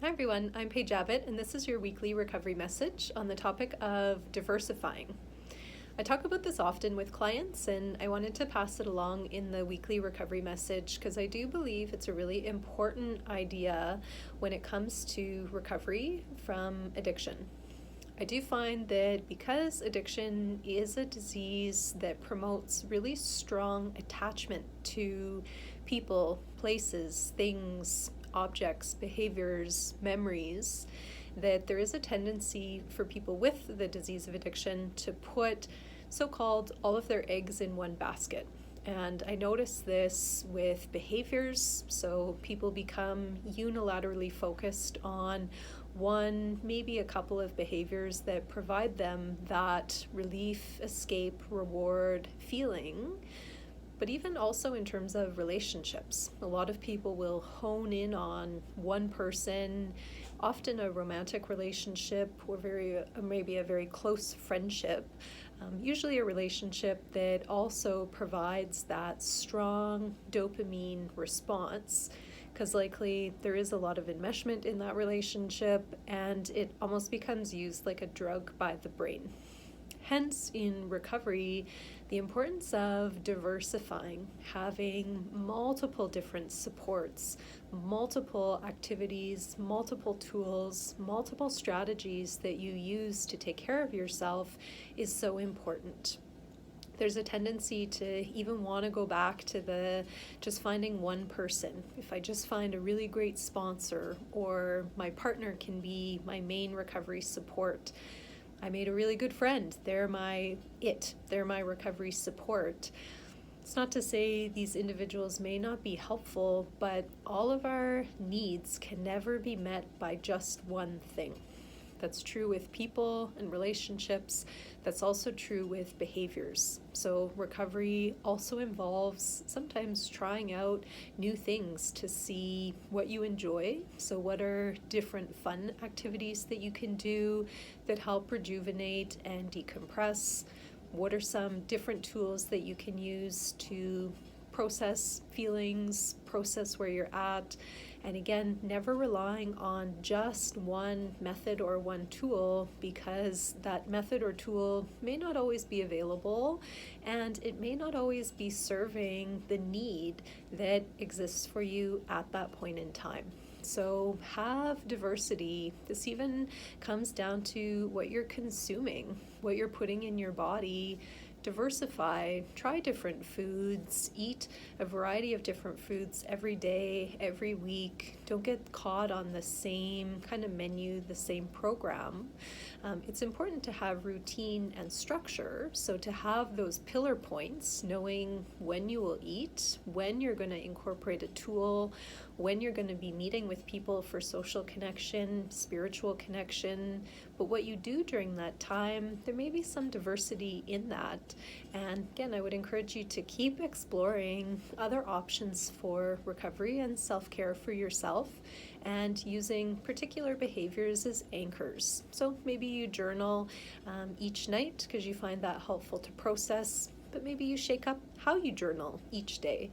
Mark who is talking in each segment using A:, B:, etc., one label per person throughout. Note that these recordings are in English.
A: Hi everyone, I'm Paige Abbott, and this is your weekly recovery message on the topic of diversifying. I talk about this often with clients, and I wanted to pass it along in the weekly recovery message because I do believe it's a really important idea when it comes to recovery from addiction. I do find that because addiction is a disease that promotes really strong attachment to people, places, things, objects, behaviors, memories, that there is a tendency for people with the disease of addiction to put so-called all of their eggs in one basket. And I notice this with behaviors, so people become unilaterally focused on one, maybe a couple of behaviors that provide them that relief, escape, reward feeling. But even also in terms of relationships, a lot of people will hone in on one person, often a romantic relationship or maybe a very close friendship, usually a relationship that also provides that strong dopamine response, because likely there is a lot of enmeshment in that relationship and it almost becomes used like a drug by the brain. Hence, in recovery, the importance of diversifying, having multiple different supports, multiple activities, multiple tools, multiple strategies that you use to take care of yourself is so important. There's a tendency to even want to go back to just finding one person. If I just find a really great sponsor, or my partner can be my main recovery support. I made a really good friend. They're my recovery support. It's not to say these individuals may not be helpful, but all of our needs can never be met by just one thing. That's true with people and relationships. That's also true with behaviors. So recovery also involves sometimes trying out new things to see what you enjoy. So what are different fun activities that you can do that help rejuvenate and decompress? What are some different tools that you can use to process feelings, process where you're at, and again, never relying on just one method or one tool, because that method or tool may not always be available and it may not always be serving the need that exists for you at that point in time. So have diversity. This even comes down to what you're consuming, what you're putting in your body. Diversify, try different foods, eat a variety of different foods every day, every week. Don't get caught on the same kind of menu, the same program. It's important to have routine and structure, so to have those pillar points, knowing when you will eat, when you're going to incorporate a tool, when you're going to be meeting with people for social connection, spiritual connection, but what you do during that time, there may be some diversity in that. And again, I would encourage you to keep exploring other options for recovery and self-care for yourself, and using particular behaviors as anchors. So maybe you journal each night because you find that helpful to process, but maybe you shake up how you journal each day.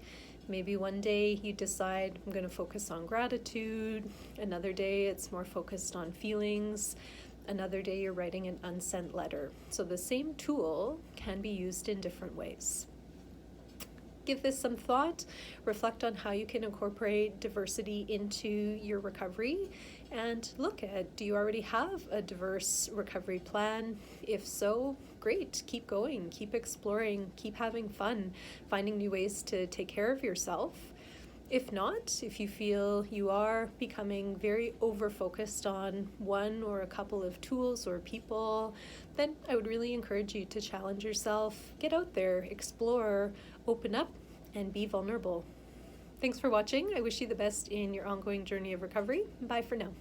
A: Maybe one day you decide, I'm going to focus on gratitude. Another day it's more focused on feelings. Another day you're writing an unsent letter. So the same tool can be used in different ways. Give this some thought, reflect on how you can incorporate diversity into your recovery, and look at, do you already have a diverse recovery plan? If so, great, keep going, keep exploring, keep having fun, finding new ways to take care of yourself. If not, if you feel you are becoming very over-focused on one or a couple of tools or people, then I would really encourage you to challenge yourself, get out there, explore, open up, and be vulnerable. Thanks for watching. I wish you the best in your ongoing journey of recovery. Bye for now.